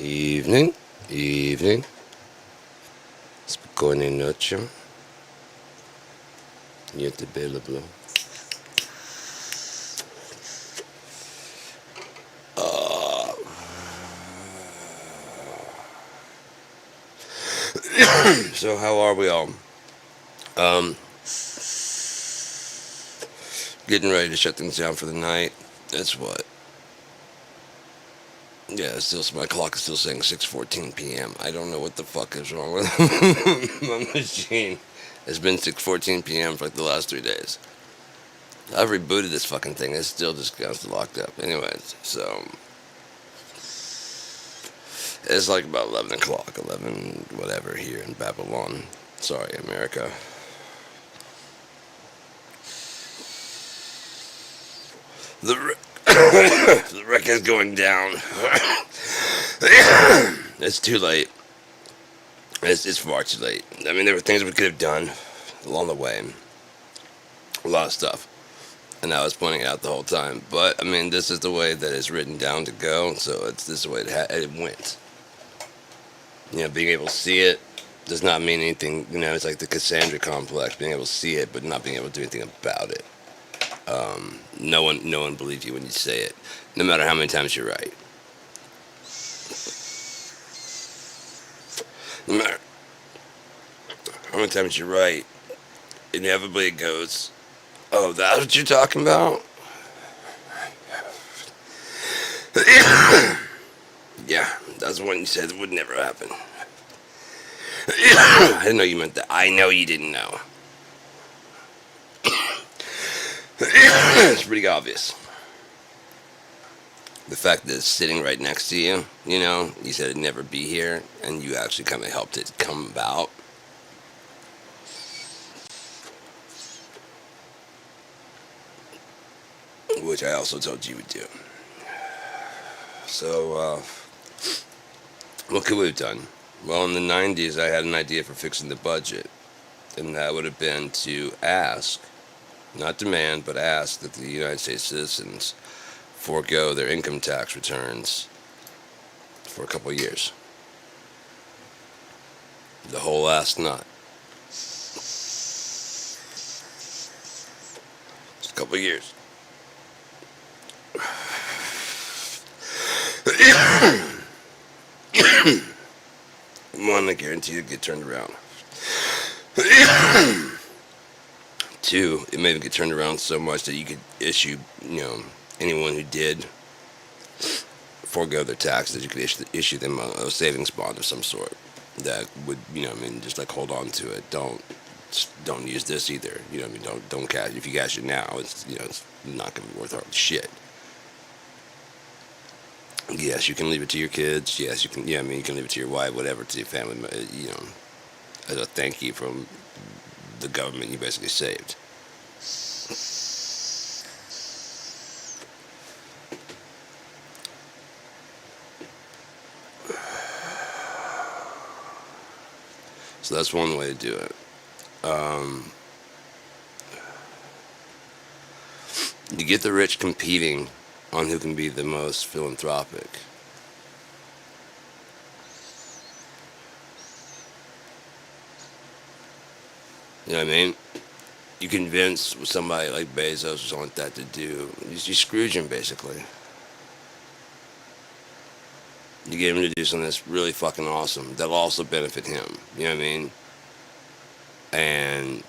Evening, evening. Spokojnej nocy. Jest available. Uh, so how are we all? Um, Getting ready to shut things down for the night. That's what. Yeah, it's still my clock is still saying 6:14 p.m. I don't know what the fuck is wrong with my machine. It's been 6:14 p.m. for like the last 3 days. I've rebooted this fucking thing. It's still just got locked up. Anyways, so it's like about 11 o'clock, 11 whatever here in Babylon. Sorry, America. The the wreck is going down. It's too late. It's far too late. I mean, there were things we could have done along the way. A lot of stuff. And I was pointing out the whole time. But, I mean, this is the way that it's written down to go. So this is the way it went. You know, being able to see it does not mean anything. You know, it's like the Cassandra complex. Being able to see it, but not being able to do anything about it. No one believes you when you say it, no matter how many times you're right. No matter how many times you're right, inevitably it goes, "Oh, that's what you're talking about." Yeah, that's the one you said would never happen. I didn't know you meant that. I know you didn't know. It's pretty obvious. The fact that it's sitting right next to you, you said it'd never be here, and you actually kind of helped it come about. Which I also told you would do. So, what could we have done? Well, in the 90s, I had an idea for fixing the budget, and that would have been to ask, not demand, but ask that the United States citizens forego their income tax returns for a couple of years. The whole ass not. Just a couple of years. One, I guarantee you get turned around. Two, it may get turned around so much that you could issue, anyone who did forego their taxes, you could issue them a savings bond of some sort that would, just like hold on to it. Don't use this either. Don't cash. If you cash it now, it's not gonna be worth hardly shit. Yes, you can leave it to your kids. Yes, you can. Yeah, you can leave it to your wife, whatever, to your family. As a thank you from the government you basically saved. So that's one way to do it. You get the rich competing on who can be the most philanthropic. You know what I mean? You convince somebody like Bezos or something like that to do, you Scrooge him basically. You get him to do something that's really fucking awesome that'll also benefit him. You know what I mean? And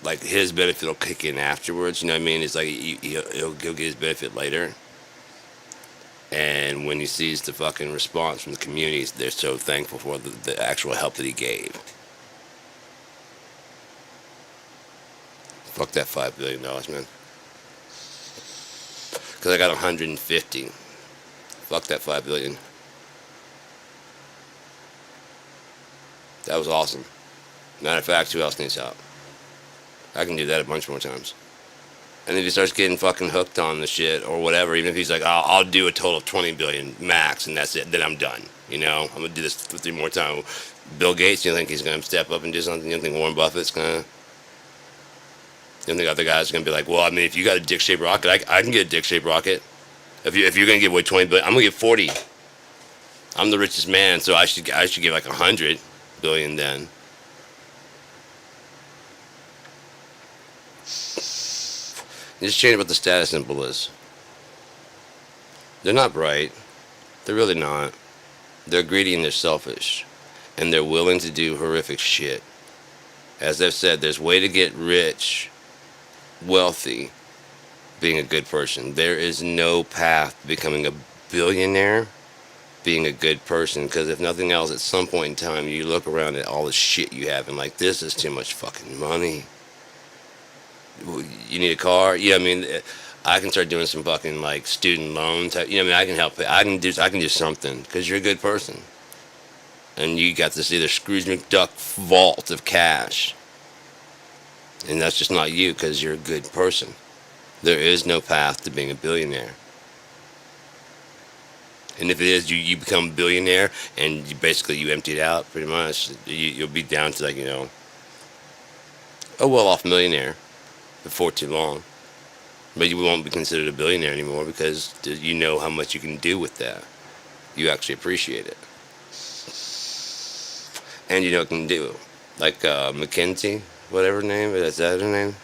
like his benefit will kick in afterwards. You know what I mean? It's like he'll get his benefit later. And when he sees the fucking response from the communities, they're so thankful for the actual help that he gave. Fuck that $5 billion, man. Because I got 150. Fuck that 5 billion. That was awesome. Matter of fact, who else needs help? I can do that a bunch more times. And if he starts getting fucking hooked on the shit or whatever, even if he's like, I'll do a total of 20 billion max and that's it, then I'm done. I'm gonna do this for 3 more times. Bill Gates, you think he's gonna step up and do something? You don't think Warren Buffett's gonna? You don't think other guys are gonna be like, well, I mean, if you got a dick-shaped rocket, I can get a dick-shaped rocket. If you're gonna give away 20 billion, I'm gonna get 40. I'm the richest man, so I should get like 100 billion then. Just change what the status symbol is. They're not bright. They're really not. They're greedy and they're selfish. And they're willing to do horrific shit. As I've said, there's way to get rich, wealthy, being a good person. There is no path to becoming a billionaire being a good person, because if nothing else, at some point in time you look around at all the shit you have and like, this is too much fucking money. You need a car? Yeah, I mean, I can start doing some fucking like student loan type. You know, I mean, I can help. I can do something because you're a good person, and you got this either Scrooge McDuck vault of cash, and that's just not you because you're a good person. There is no path to being a billionaire. And if it is, you become a billionaire and you empty it out pretty much. You'll be down to like, a well-off millionaire before too long. But you won't be considered a billionaire anymore because you know how much you can do with that. You actually appreciate it. And you know what it can do. Like Mackenzie, whatever her name, is that her name?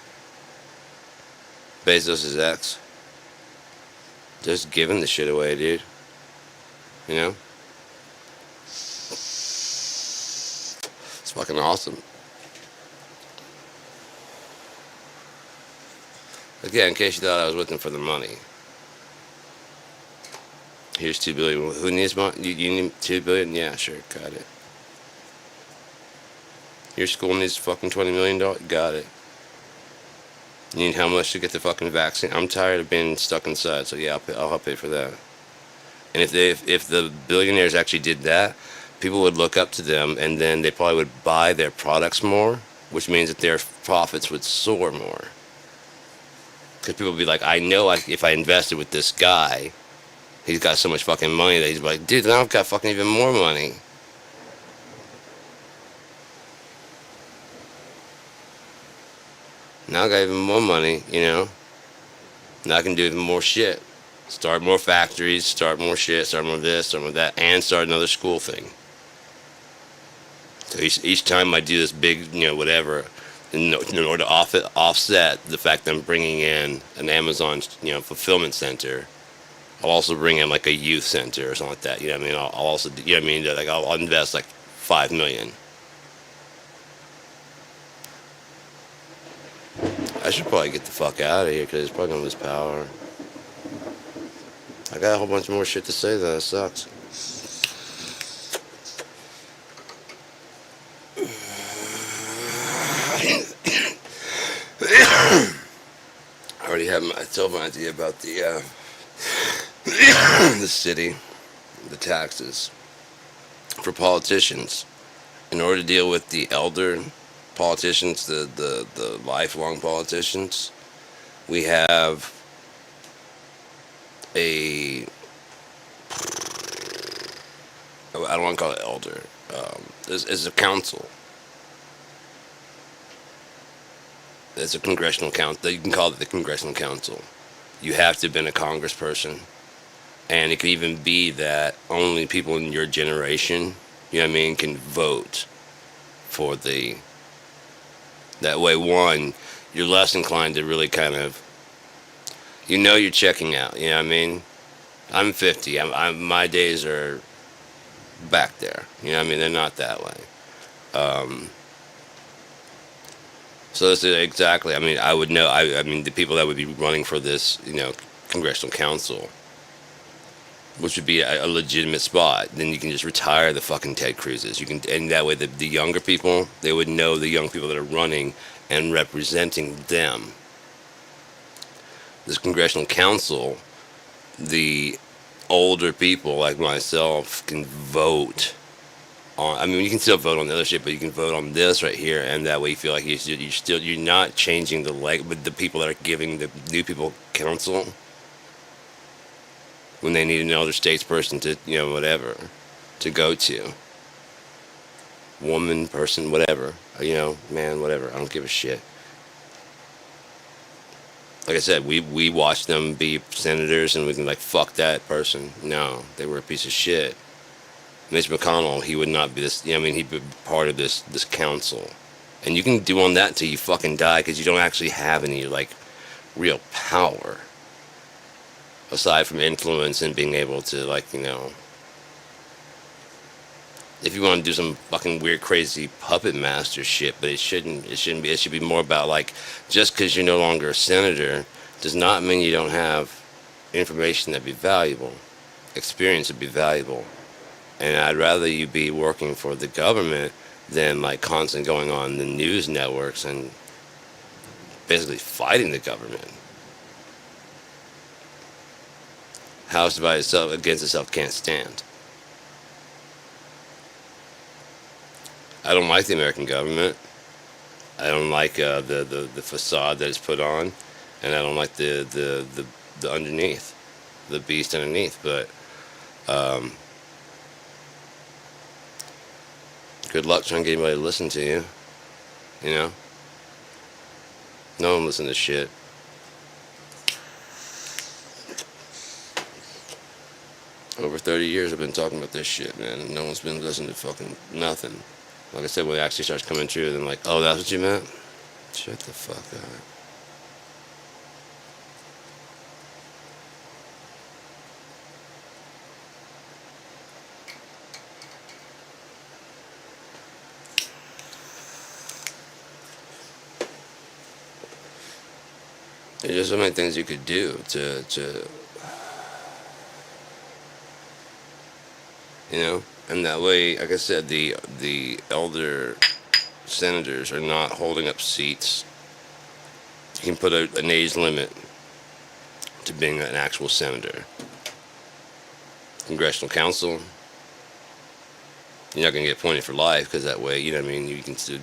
Bezos' ex. Just giving the shit away, dude. You know? It's fucking awesome. Again, in case you thought I was with him for the money. Here's $2 billion. Who needs money? You need $2 billion? Yeah, sure, got it. Your school needs fucking $20 million? Got it. You need how much to get the fucking vaccine? I'm tired of being stuck inside, so yeah, I'll help pay for that. And if the billionaires actually did that, people would look up to them, and then they probably would buy their products more, which means that their profits would soar more. Because people would be like, I know if I invested with this guy, he's got so much fucking money that he's like, dude, now I've got fucking even more money. Now I got even more money, Now I can do even more shit. Start more factories, start more shit, start more this, start more that, and start another school thing. So each time I do this big, whatever, in order to offset the fact that I'm bringing in an Amazon, fulfillment center, I'll also bring in like a youth center or something like that. You know what I mean? I'll also, like I'll invest like $5 million. I should probably get the fuck out of here because it's probably gonna lose power. I got a whole bunch more shit to say though. It sucks. I already have I told my idea about the the city, the taxes for politicians. In order to deal with the elder politicians, the lifelong politicians, we have I don't want to call it elder. It's a council. It's a congressional council. You can call it the congressional council. You have to have been a congressperson. And it could even be that only people in your generation, can vote for that way, one, you're less inclined to really kind of, you're checking out, you know what I mean? I'm 50. My days are back there. You know what I mean? They're not that way. So this is exactly, I would know, the people that would be running for this, congressional council, which would be a legitimate spot. Then you can just retire the fucking Ted Cruz's. And that way the younger people, they would know the young people that are running and representing them. This congressional council, the older people like myself can vote on. You can still vote on the other shit, but you can vote on this right here, and that way you feel like you're not changing but the people that are giving the new people counsel when they need an elder statesperson to whatever to go to, woman, person, whatever, man, whatever. I don't give a shit. Like I said, we watched them be senators, and we can fuck that person. No, they were a piece of shit. Mitch McConnell, he would not be this. I mean, he'd be part of this council, and you can do on that till you fucking die because you don't actually have any like real power aside from influence and being able to like if you want to do some fucking weird crazy puppet master shit, but it shouldn't be. It should be more about like just because you're no longer a senator does not mean you don't have information that'd be valuable, experience would be valuable. And I'd rather you be working for the government than like constantly going on the news networks and basically fighting the government. House divided itself against itself can't stand. I don't like the American government. I don't like the facade that is put on, and I don't like the underneath, the beast underneath. But um, good luck trying to get anybody to listen to you. You know, no one listens to shit. Over 30 years I've been talking about this shit, man, and no one's been listening to fucking nothing. Like I said, when it actually starts coming true, then like, oh, that's what you meant? Shut the fuck up. There's just so many things you could do to and that way, like I said, the elder senators are not holding up seats. You can put an age limit to being an actual senator. Congressional council, you're not gonna get appointed for life because that way, you know what I mean. You can still,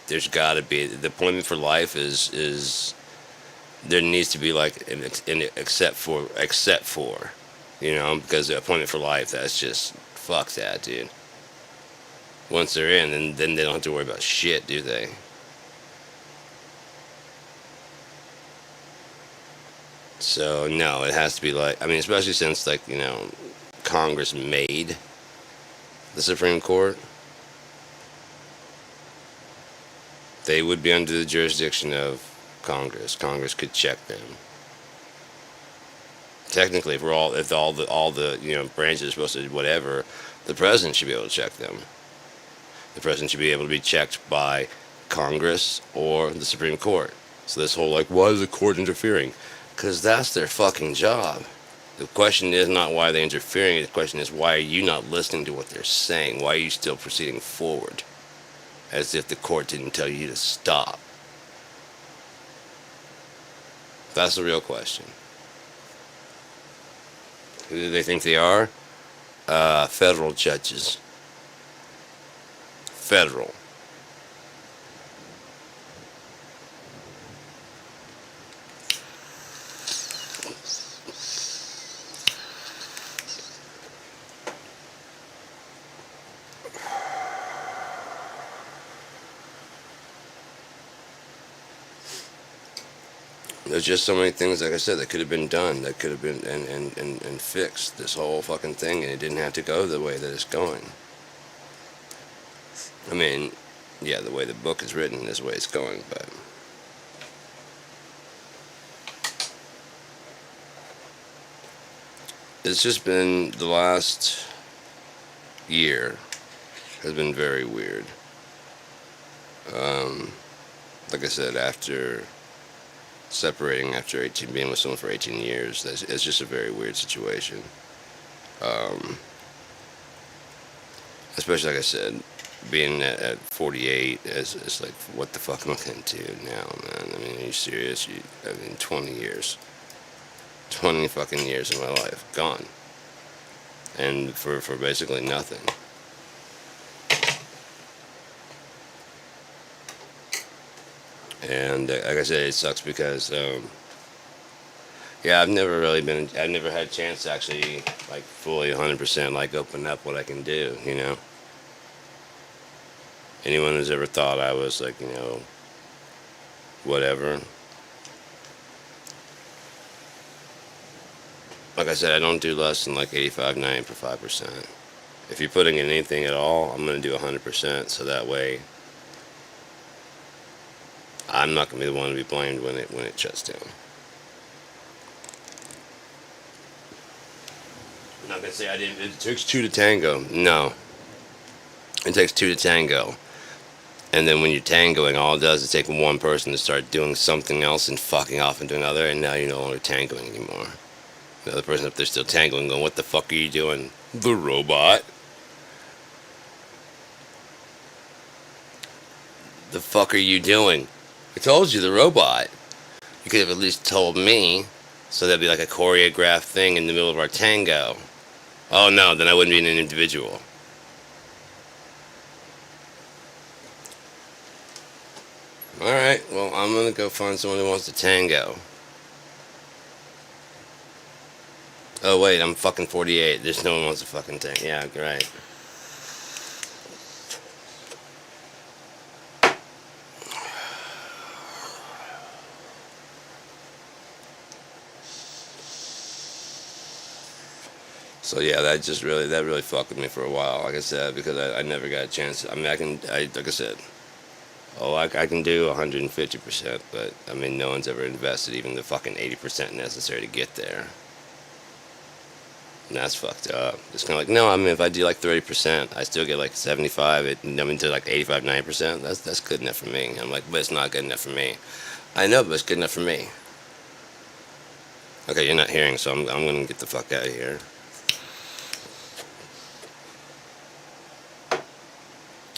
there's got to be the appointment for life is there needs to be like an except for because the appointment for life, that's just fuck that, dude. Once they're in, then they don't have to worry about shit, do they? So no, it has to be like, I mean, especially since like Congress made the Supreme Court, they would be under the jurisdiction of Congress. Congress could check them. Technically, if all the branches are supposed to do whatever, the president should be able to check them. The president should be able to be checked by Congress or the Supreme Court. So this whole like, why is the court interfering? Because that's their fucking job. The question is not why they're interfering. The question is why are you not listening to what they're saying? Why are you still proceeding forward? As if the court didn't tell you to stop. That's the real question. Who do they think they are? Federal judges. Federal. There's just so many things, like I said, that could have been done, that could have been and fixed this whole fucking thing, and it didn't have to go the way that it's going. I mean, yeah, the way the book is written is the way it's going, but it's just been the last year has been very weird. Um, like I said, after separating after 18, being with someone for 18 years, it's just a very weird situation. Um, Especially, like I said, being at 48, it's like, what the fuck am I gonna do now, man? I mean, are you serious? I mean, 20 years. 20 fucking years of my life gone. And for basically nothing. And like I said, it sucks because, yeah, I've never had a chance to actually, like, fully 100%, like, open up what I can do, Anyone who's ever thought I was, like, whatever. Like I said, I don't do less than, like, 85, 90 for 5%. If you're putting in anything at all, I'm going to do 100%, so that way I'm not going to be the one to be blamed when it shuts down. I'm not going to say I didn't. It takes two to tango. No. It takes two to tango. And then when you're tangoing, all it does is take one person to start doing something else and fucking off and doing other, and now you're no longer tangoing anymore. The other person up there still tangoing, going, "What the fuck are you doing?" The robot. The fuck are you doing? I told you, the robot. You could have at least told me, so that'd be like a choreographed thing in the middle of our tango. Oh no, then I wouldn't be an individual. Alright, well, I'm gonna go find someone who wants to tango. Oh wait, I'm fucking 48. There's no one wants to fucking tango. Yeah, right. So yeah, that really fucked with me for a while. Like I said, because I never got a chance. I mean, like I said, I can do 150%, but I mean, no one's ever invested even the fucking 80% necessary to get there. And that's fucked up. It's kind of like, no, I mean, if I do like 30%, I still get like 75. I mean, to like 85, 90%. That's good enough for me. I'm like, but it's not good enough for me. I know, but it's good enough for me. Okay, you're not hearing, so I'm gonna get the fuck out of here.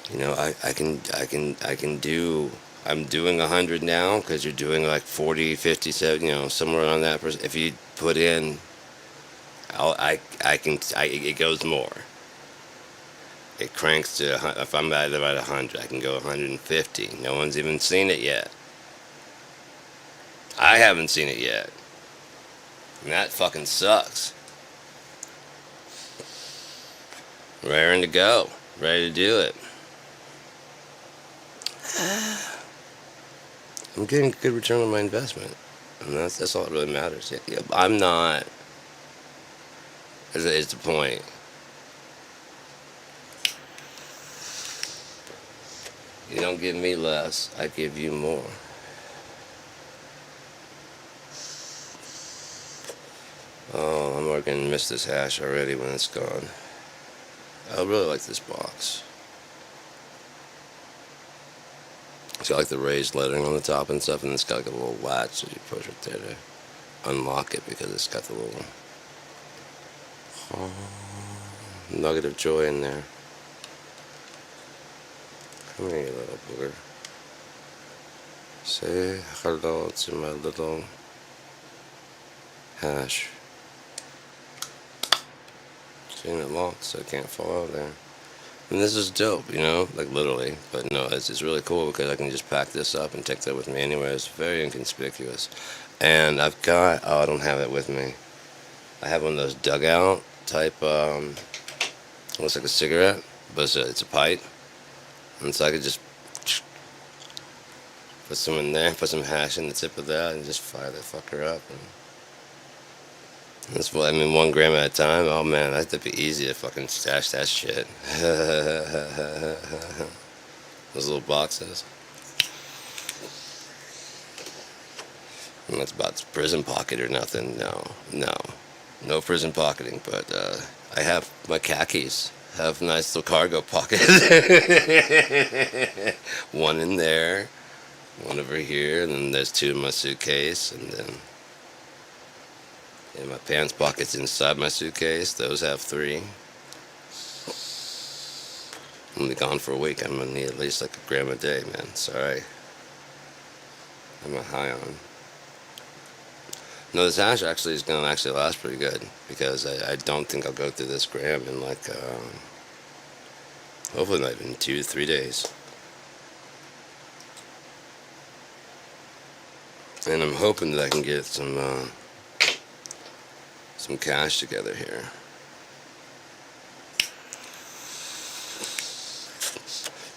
You know, I can do. I'm doing 100 now because you're doing like 40, 50, 70, you know, somewhere on that. If you put in, it goes more. It cranks to, if I'm at about 100, I can go 150. No one's even seen it yet. I haven't seen it yet. And that fucking sucks. Raring to go. Ready to do it. I'm getting a good return on my investment. And that's all that really matters. Yeah, I'm not, is the point. You don't give me less, I give you more. Oh, I'm going to miss this hash already when it's gone. I really like this box. It's got like the raised lettering on the top and stuff, and it's got like a little latch that you push right there to unlock it because it's got the little nugget of joy in there. Come here, you little booger. Say hello to my little hash. Seeing it locked so it can't fall out there. And this is dope, you know, like literally. But no, it's really cool because I can just pack this up and take that with me anywhere. It's very inconspicuous. And I've got, oh, I don't have it with me. I have one of those dugout type, looks like a cigarette, but it's a pipe. And so I could just put some in there, put some hash in the tip of that, and just fire that fucker up. And that's what I mean, 1 gram at a time. Oh man, that'd be easy to fucking stash that shit. Those little boxes. And that's about prison pocket or nothing. No prison pocketing. But I have my khakis. Have a nice little cargo pocket. One in there, one over here, and then there's 2 in my suitcase, and then. And my pants pockets inside my suitcase, those have 3. I'm gonna be gone for a week. I'm gonna need at least like 1 gram a day, man. Sorry. I'm a high on. No, this hash actually is gonna actually last pretty good because I don't think I'll go through this gram in like, hopefully not even 2 to 3 days. And I'm hoping that I can get some cash together here.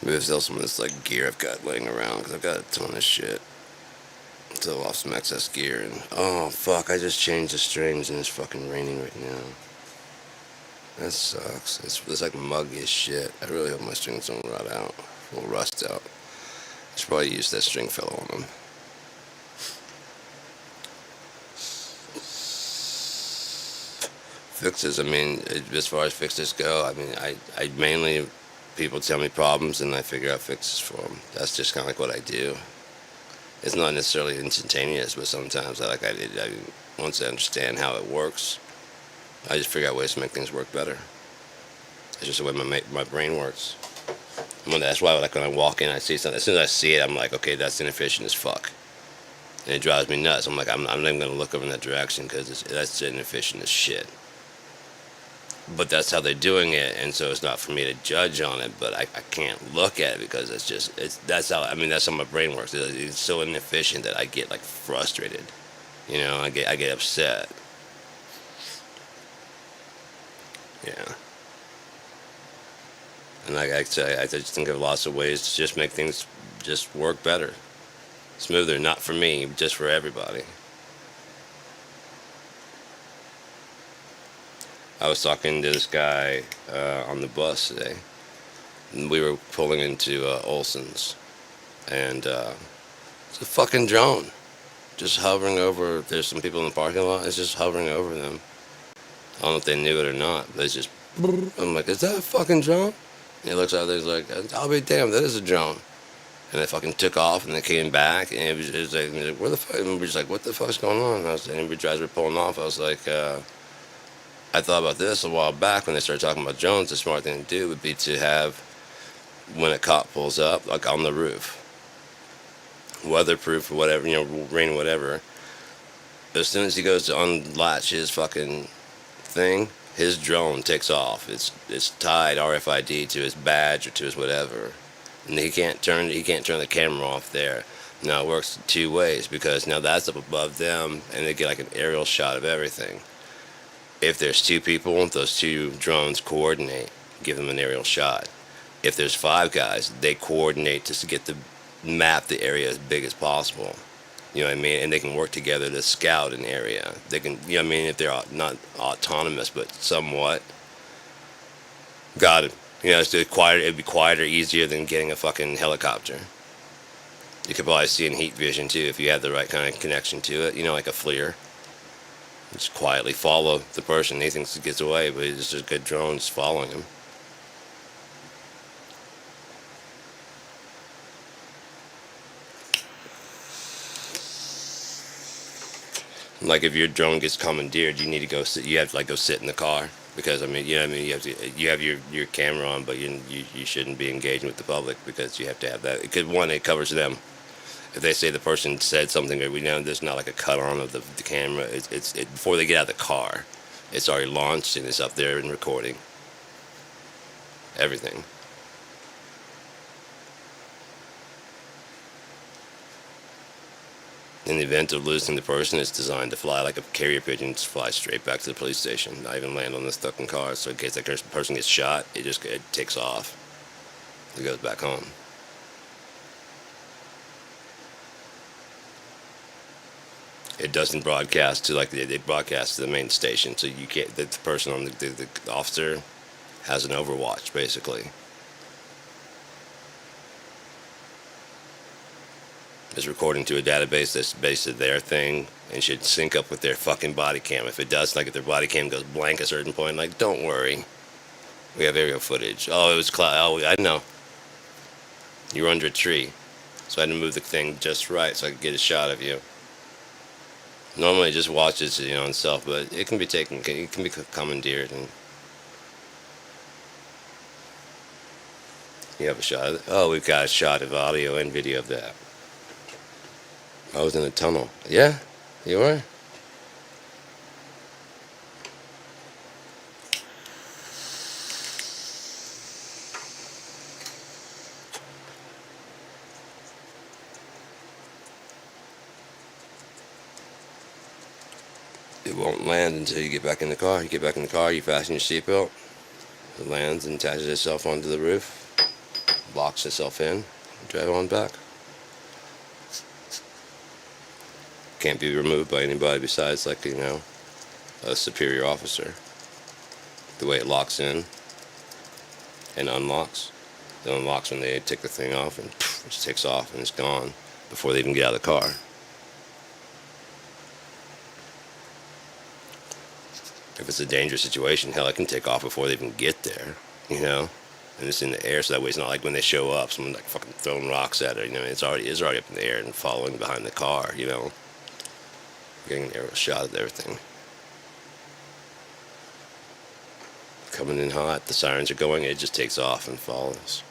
Maybe sell some of this like gear I've got laying around because I've got a ton of shit. Sell off some excess gear and oh fuck! I just changed the strings and it's fucking raining right now. That sucks. It's like muggy as shit. I really hope my strings don't rot out. Will rust out. I should probably use that string fellow on them. Fixes. I mean, as far as fixes go, I mean, I mainly people tell me problems and I figure out fixes for them. That's just kind of like what I do. It's not necessarily instantaneous, but sometimes once I understand how it works, I just figure out ways to make things work better. It's just the way my brain works. That's why, like, when I walk in, I see something. As soon as I see it, I'm like, okay, that's inefficient as fuck, and it drives me nuts. I'm like, I'm not even gonna look over in that direction because that's inefficient as shit. But that's how they're doing it, and so it's not for me to judge on it. But I can't look at it because that's how, I mean, that's how my brain works. It's so inefficient that I get like frustrated. You know, I get upset. Yeah. And like I say, I just think of lots of ways to just make things just work better, smoother. Not for me, just for everybody. I was talking to this guy on the bus today. And we were pulling into Olson's, and it's a fucking drone, just hovering over. There's some people in the parking lot. It's just hovering over them. I don't know if they knew it or not, but it's just. I'm like, is that a fucking drone? And he looks out there. He's like, I'll be damned, that is a drone. And they fucking took off, and they came back, and it was like, where the fuck? And we're just like, what the fuck's going on? And we guys were pulling off. I was like, I thought about this a while back when they started talking about drones. The smart thing to do would be to have, when a cop pulls up, like on the roof, weatherproof or whatever, rain, whatever. As soon as he goes to unlatch his fucking thing, his drone takes off. It's tied RFID to his badge or to his whatever, and he can't turn the camera off there. Now it works two ways because now that's up above them, and they get like an aerial shot of everything. If there's two people, those two drones coordinate, give them an aerial shot. If there's five guys, they coordinate just to get the map the area as big as possible. You know what I mean? And they can work together to scout an area. They can, you know what I mean, if they're not autonomous, but somewhat. Got it. It'd be quieter, easier than getting a fucking helicopter. You could probably see in heat vision too if you had the right kind of connection to it. Like a FLIR. Just quietly follow the person. He thinks he gets away, but it's just good drones following him. Like if your drone gets commandeered, you need to go sit. You have to go sit in the car because I mean, you have your camera on, but you shouldn't be engaging with the public because you have to have that. Because one, it covers them. If they say the person said something, or we know there's not like a cut on of the camera. It's before they get out of the car, it's already launched and it's up there and recording everything. In the event of losing the person, it's designed to fly like a carrier pigeon, to fly straight back to the police station, not even land on the fucking car. So in case that person gets shot, it takes off. It goes back home. It doesn't broadcast to they broadcast to the main station, so you can't. The person on the officer has an overwatch basically. Is recording to a database that's based on their thing and should sync up with their fucking body cam. If it does, like if their body cam goes blank at a certain point, like don't worry, we have aerial footage. Oh, it was cloud. Oh, I know. You were under a tree, so I had to move the thing just right so I could get a shot of you. Normally, it just watches itself, but it can be taken. It can be commandeered, and you have a shot of it. Oh, we've got a shot of audio and video of that. I was in a tunnel. Yeah, you were? It won't land until you get back in the car. You get back in the car, you fasten your seatbelt. It lands and attaches itself onto the roof, locks itself in, drive on back. Can't be removed by anybody besides a superior officer. The way it locks in and unlocks. It unlocks when they take the thing off and poof, it just takes off and it's gone before they even get out of the car. If it's a dangerous situation, hell, it can take off before they even get there, you know? And it's in the air, so that way it's not like when they show up, someone like fucking throwing rocks at it, you know? It's already up in the air and following behind the car, you know? Getting an aerial shot of everything. Coming in hot, the sirens are going, it just takes off and follows.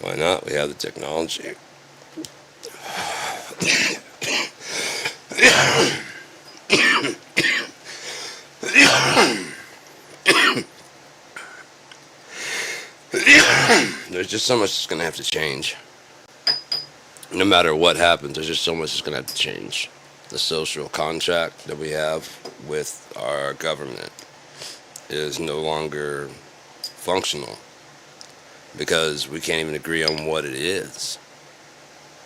Why not? We have the technology. There's just so much that's going to have to change. No matter what happens, there's just so much that's going to have to change. The social contract that we have with our government is no longer functional because we can't even agree on what it is.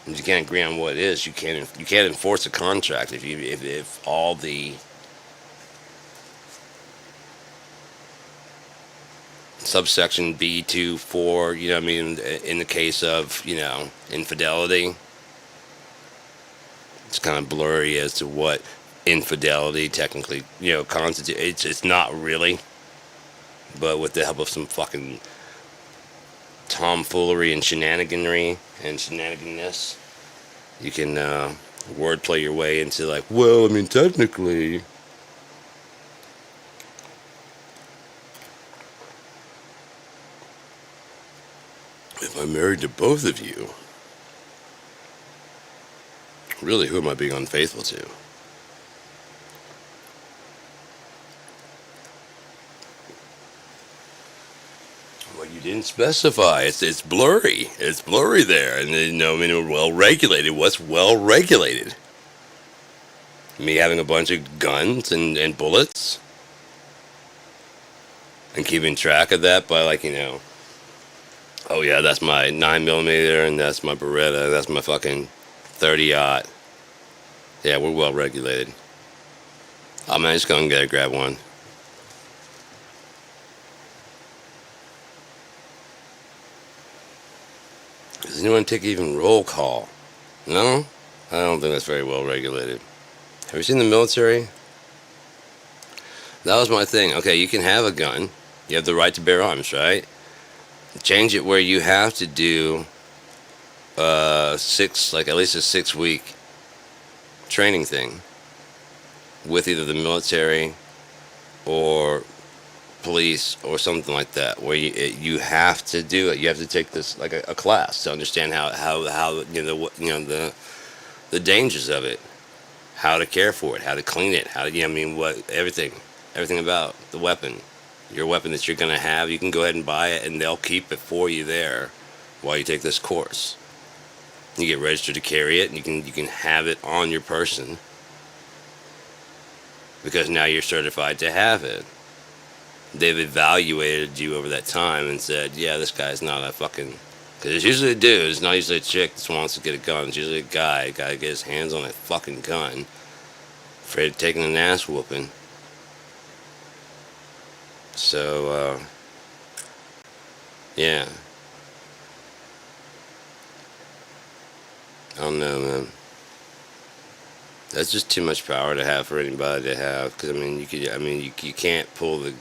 If you can't agree on what it is, you can't enforce a contract if all the subsection B2, 4, you know what I mean, in the case of, you know, infidelity, it's kind of blurry as to what infidelity technically, you know, constitutes. It's not really, but with the help of some fucking tomfoolery and shenanigans, you can wordplay your way into like, well, I mean, technically. If I'm married to both of you, really, who am I being unfaithful to? Well, you didn't specify. It's blurry. It's blurry there, and you know, I mean, well regulated. What's well regulated? Me having a bunch of guns and bullets, and keeping track of that by, like, you know, oh yeah, that's my 9mm, and that's my Beretta, that's my fucking 30-aught. Yeah, we're well regulated. I'm just gonna go grab one. Does anyone take even roll call? No? I don't think that's very well regulated. Have you seen the military? That was my thing. Okay, you can have a gun. You have the right to bear arms, right? Change it where you have to do at least a 6-week training thing with either the military or police or something like that, where you have to do it. You have to take this like a class to understand how the dangers of it, how to care for it, how to clean it, how to, you know, I mean, what everything about the weapon. Your weapon that you're gonna have, you can go ahead and buy it, and they'll keep it for you there while you take this course. You get registered to carry it, and you can have it on your person because now you're certified to have it. They've evaluated you over that time and said, yeah, this guy's not a fucking... Because it's usually a dude, it's not usually a chick that wants to get a gun. It's usually a guy to get his hands on a fucking gun, afraid of taking an ass whooping. So, yeah. I don't know, man. That's just too much power to have for anybody to have. Because I mean, you can't pull the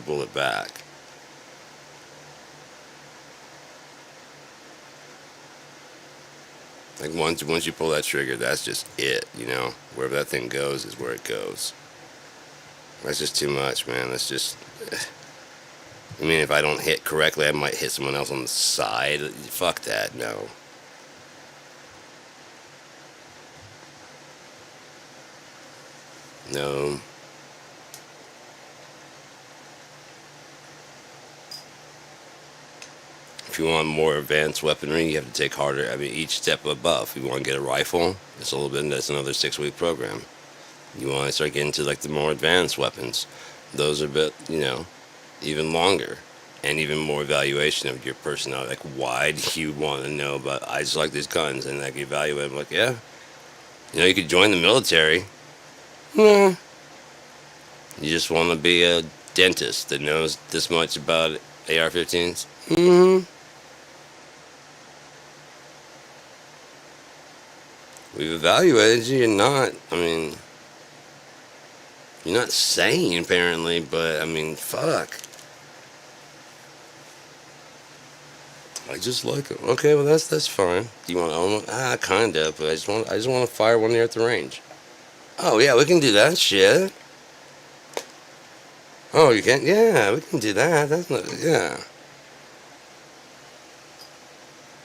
bullet back. Like once you pull that trigger, that's just it. You know, wherever that thing goes is where it goes. That's just too much, man. That's just... I mean, if I don't hit correctly, I might hit someone else on the side. Fuck that, no. No. If you want more advanced weaponry, you have to take harder. I mean, each step above. If you want to get a rifle, that's that's another 6-week program. You want to start getting to like the more advanced weapons. Those are a bit, you know, even longer, and even more evaluation of your personality. Like, why do you want to know about? I just like these guns, and like evaluate them. Like, yeah, you know, you could join the military Nah. You just want to be a dentist that knows this much about AR-15s? Mm-hmm. We've evaluated you. You're not. I mean, you're not sane apparently, but I mean, fuck. I just like it. Okay, well that's fine. Do you want to own one? Kinda, but I just want to fire one here at the range. Oh yeah, we can do that shit. Oh, you can? Yeah, we can do that. That's not. Yeah,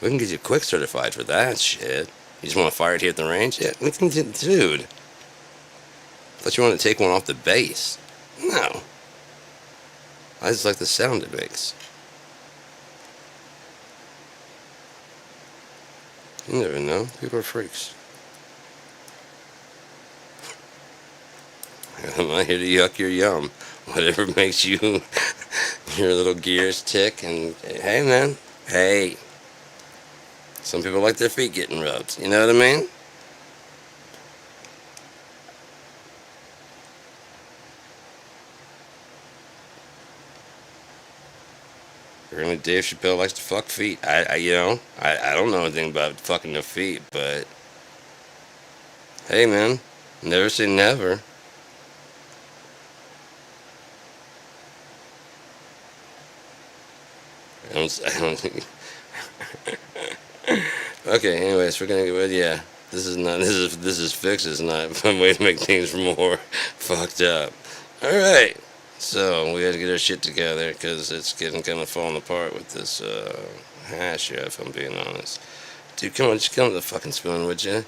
we can get you quick certified for that shit. You just want to fire it here at the range? Yeah, we can do, dude. I thought you wanted to take one off the base. No, I just like the sound it makes. You never know. People are freaks. I'm not here to yuck your yum. Whatever makes you your little gears tick. And hey, man, hey. Some people like their feet getting rubbed. You know what I mean? Apparently, Dave Chappelle likes to fuck feet. I don't know anything about fucking the feet, but hey, man, never say never. I don't think. Okay, anyways, we're gonna get with yeah. This is not. This is fixes, not a fun way to make things more fucked up. All right. So we had to get our shit together because it's getting kind of falling apart with this hash here. If I'm being honest, dude, come on, just come to the fucking spoon, would you?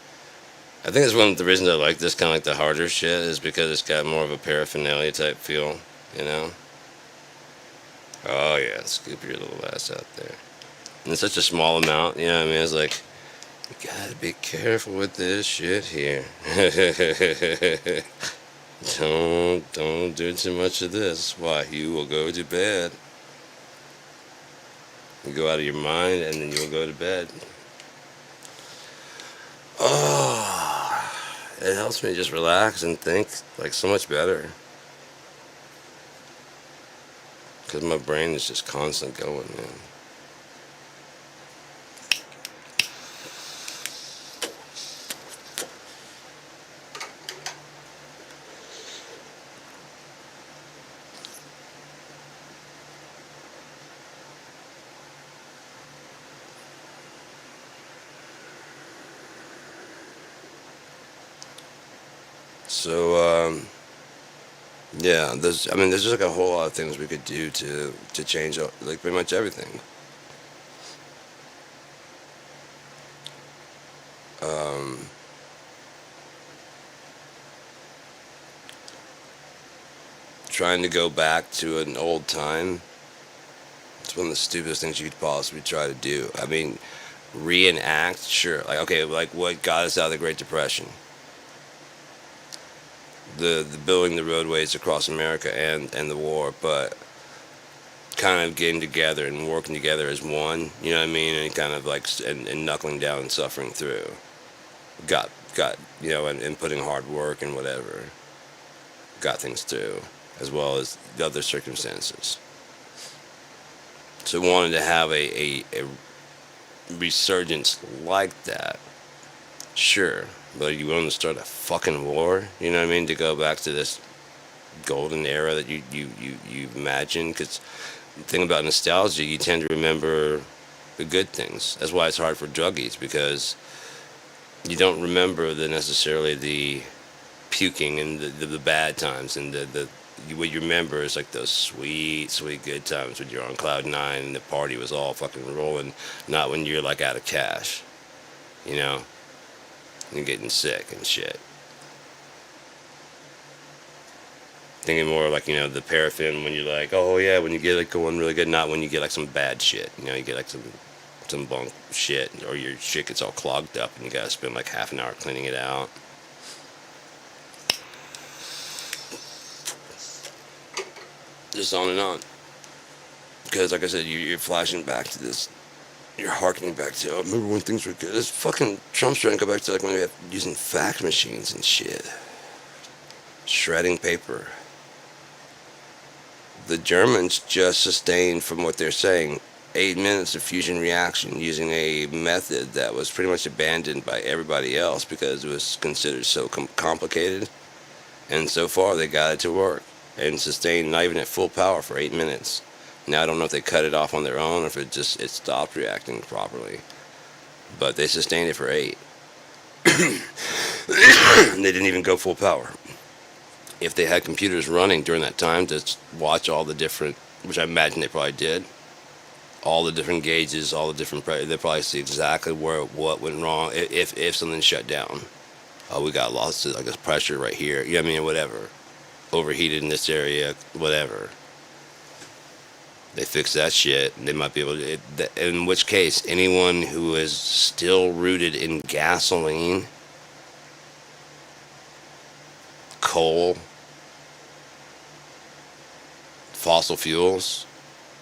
I think it's one of the reasons I like this kind of like the harder shit is because it's got more of a paraphernalia type feel, you know? Oh yeah, scoop your little ass out there. And it's such a small amount, you know what I mean? It's like, you gotta be careful with this shit here. Don't do too much of this. Why? You will go to bed. You go out of your mind and then you will go to bed. Oh, it helps me just relax and think like so much better. Because my brain is just constant going, man. So, yeah, there's just like a whole lot of things we could do to change like pretty much everything. Um, Trying to go back to an old time. It's one of the stupidest things you could possibly try to do. I mean, reenact, sure. Like, okay, like what got us out of the Great Depression? The building the roadways across America and the war, but kind of getting together and working together as one. You know what I mean? And kind of like and knuckling down and suffering through. Got and putting hard work and whatever. Got things through, as well as the other circumstances. So wanted to have a resurgence like that. Sure, but you willing to start a fucking war? You know what I mean? To go back to this golden era that you imagine? Because the thing about nostalgia, you tend to remember the good things. That's why it's hard for druggies because you don't remember the necessarily the puking and the bad times and what you remember is like those sweet, sweet good times when you're on cloud nine and the party was all fucking rolling, not when you're like out of cash, you know, and getting sick and shit. Thinking more like, the paraffin when you're like, oh yeah, when you get like going really good, not when you get like some bad shit. You get like some bunk shit or your shit gets all clogged up and you gotta spend like half an hour cleaning it out. Just on and on. Because, like I said, you're flashing back to this. You're harkening back to, oh, remember when things were good? This fucking Trump's trying to go back to like when we had using fax machines and shit. shredding paper. The Germans just sustained, from what they're saying, 8 minutes of fusion reaction using a method that was pretty much abandoned by everybody else because it was considered so complicated. And so far, they got it to work and sustained not even at full power for 8 minutes. Now I don't know if they cut it off on their own or if it stopped reacting properly, but they sustained it for 8. They didn't even go full power. If they had computers running during that time to watch all the different, which I imagine they probably did, all the different gauges, all the different, they probably see exactly what went wrong if something shut down. Oh, we got lost to like this pressure right here. You know what I mean? Whatever. Overheated in this area, whatever. They fix that shit. They might be able to. In which case, anyone who is still rooted in gasoline, coal, fossil fuels,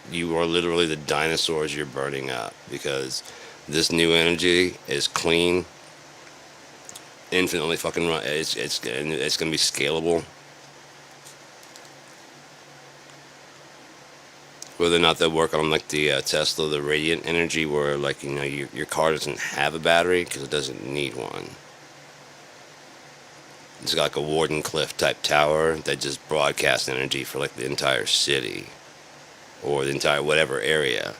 you are literally the dinosaurs you're burning up, because this new energy is clean, infinitely fucking run. It's gonna be scalable. Whether or not they work on like the Tesla, the radiant energy, where like your car doesn't have a battery because it doesn't need one. It's got like a Wardenclyffe type tower that just broadcasts energy for like the entire city or the entire whatever area.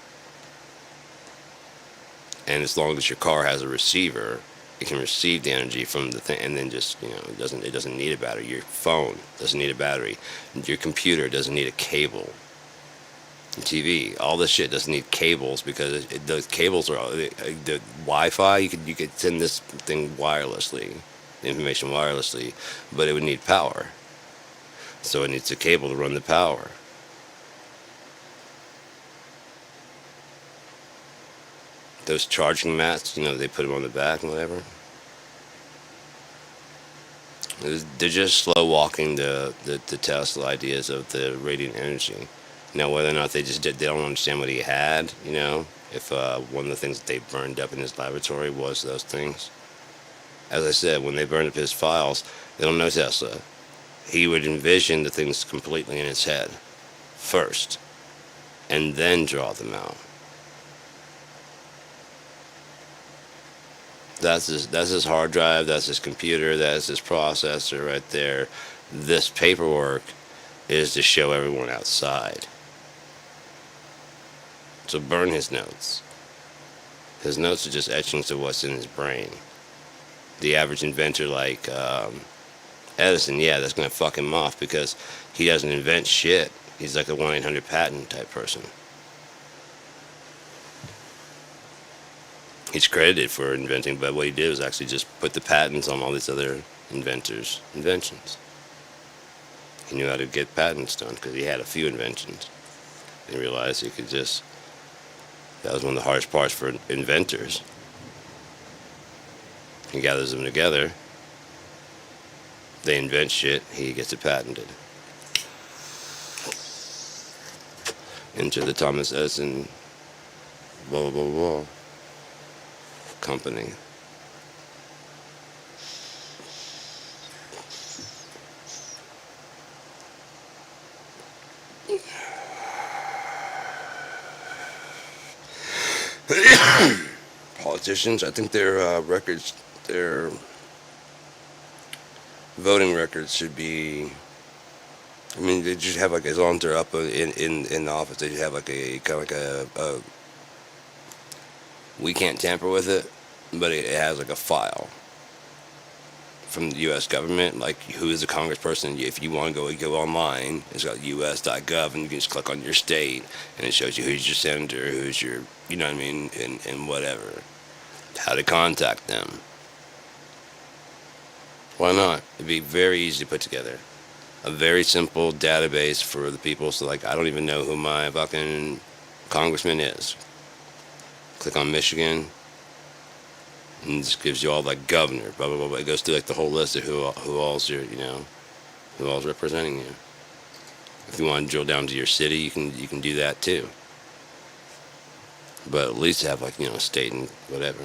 And as long as your car has a receiver, it can receive the energy from the thing, and then just it doesn't need a battery. Your phone doesn't need a battery. Your computer doesn't need a cable. TV, all this shit doesn't need cables because those cables are the Wi-Fi. You could send this thing wirelessly, the information wirelessly, but it would need power. So it needs a cable to run the power. Those charging mats, they put them on the back and whatever. They're just slow walking the Tesla ideas of the radiant energy. Now, whether or not they don't understand what he had, if one of the things that they burned up in his laboratory was those things. As I said, when they burned up his files, they don't know Tesla. He would envision the things completely in his head first, and then draw them out. That's his hard drive, that's his computer, that's his processor right there. This paperwork is to show everyone outside. So burn his notes. His notes are just etchings of what's in his brain. The average inventor like Edison, yeah, that's going to fuck him off because he doesn't invent shit. He's like a 1-800-patent type person. He's credited for inventing, but what he did was actually just put the patents on all these other inventors' inventions. He knew how to get patents done because he had a few inventions. He realized he could just... That was one of the hardest parts for inventors. He gathers them together. They invent shit. He gets it patented. Enter the Thomas Edison blah, blah, blah, blah company. Politicians, I think their records, their voting records should be. I mean, they just have like, as long as they're up in the office, they just have like a kind of like a we can't tamper with it, but it has like a file from the U.S. government, like who is the congressperson. If you want to go online, it's got us.gov, and you can just click on your state, and it shows you who's your senator, who's your, you know what I mean, and whatever, how to contact them. Why not? It'd be very easy to put together. A very simple database for the people, so like I don't even know who my fucking congressman is. Click on Michigan, and it just gives you all like governor, blah blah blah. It goes through like the whole list of who all's your, who all's representing you. If you want to drill down to your city, you can do that too. But at least have like state and whatever.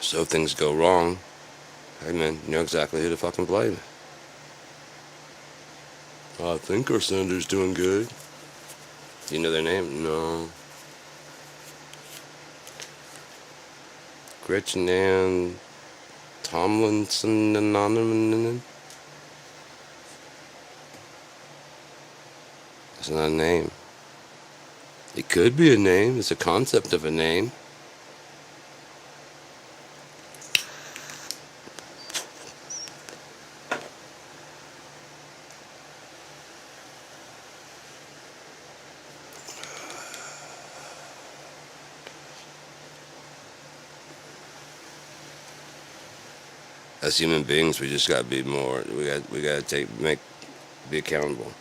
So if things go wrong, hey man, you know exactly who to fucking blame. I think our senator's doing good. You know their name? No. Gretchen Ann Tomlinson Anonymous. That's not a name. It could be a name. It's a concept of a name. As human beings, we just gotta be more. We gotta be accountable.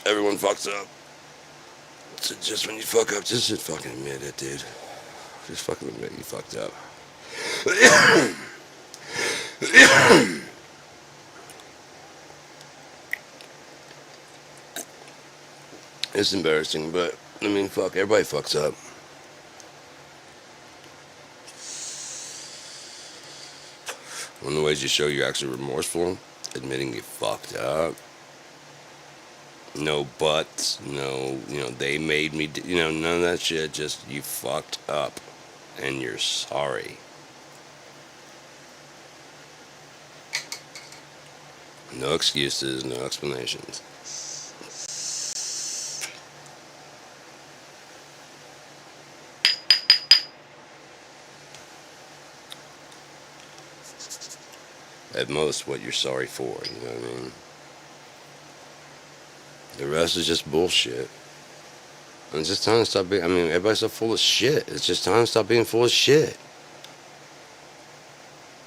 Everyone fucks up. So just when you fuck up, just fucking admit it, dude. Just fucking admit you fucked up. It's embarrassing, but I mean, fuck, everybody fucks up. One of the ways you show you're actually remorseful, admitting you fucked up. No buts, no, they made me, none of that shit. Just you fucked up and you're sorry. No excuses, no explanations. At most, what you're sorry for, you know what I mean? The rest is just bullshit. And it's just time to stop being, everybody's so full of shit. It's just time to stop being full of shit.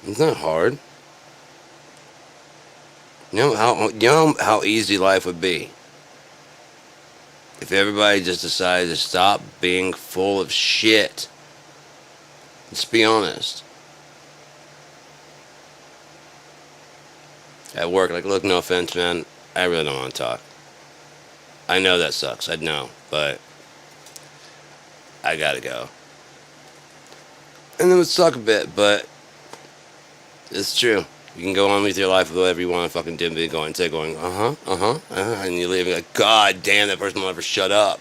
It's not hard. You know how easy life would be if everybody just decided to stop being full of shit. Let's be honest. At work, like, look, no offense, man, I really don't want to talk. I know that sucks, I know, but I gotta go. And it would suck a bit, but it's true. You can go on with your life with whatever you want to fucking do, and going, and you leave, like, God damn, that person will never shut up.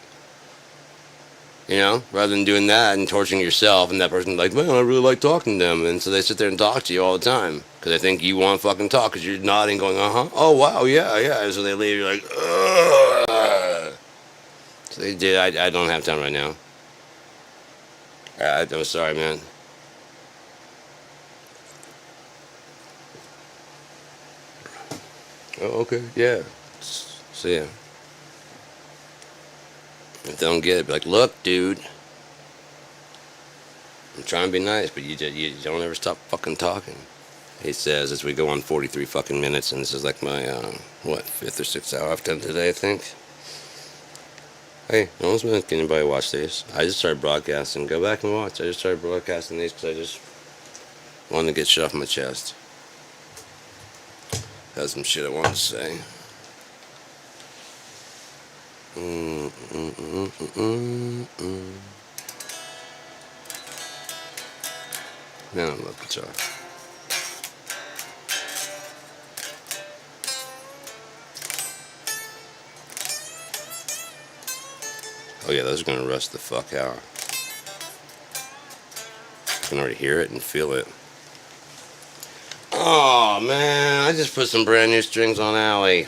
Rather than doing that and torturing yourself, and that person's like, man, I really like talking to them, and so they sit there and talk to you all the time, because they think you want to fucking talk, because you're nodding, going, oh, wow, yeah, and so they leave, you're like, ugh. So they did, I don't have time right now. I'm sorry, man. Oh, okay, yeah. So, yeah. If they don't get it, be like, look, dude. I'm trying to be nice, but you don't ever stop fucking talking. He says as we go on 43 fucking minutes, and this is like my, 5th or 6th hour I've done today, I think. Hey, no one's been making anybody watch these. I just started broadcasting. Go back and watch. I just started broadcasting these because I just wanted to get shit off my chest. Had some shit I wanted to say. Man, I love guitar. Oh yeah, those are gonna rust the fuck out. I can already hear it and feel it. Oh man, I just put some brand new strings on Allie.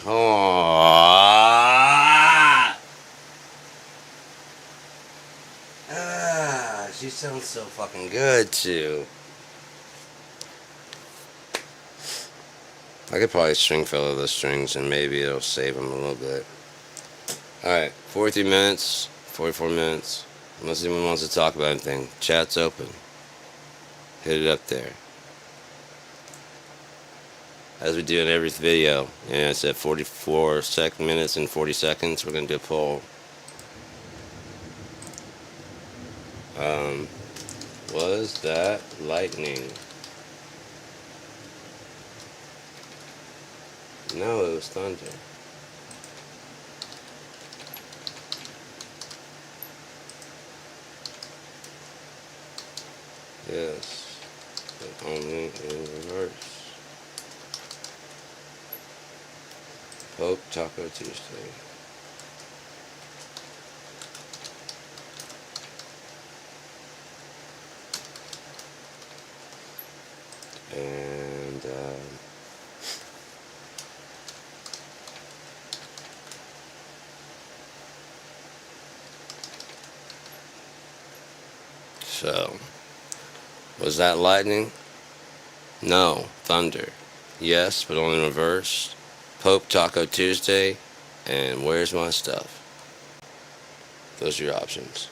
She sounds so fucking good too. I could probably string fellow the strings and maybe it'll save them a little bit. Alright, 43 minutes, 44 minutes. Unless anyone wants to talk about anything, chat's open. Hit it up there. As we do in every video, it's at 44 minutes and 40 seconds. We're going to do a poll. Was that lightning? No, it was thunder. Yes. But only in reverse. Pope Taco Tuesday. And so, was that lightning? No. Thunder. Yes, but only in reverse. Pope Taco Tuesday. And where's my stuff? Those are your options.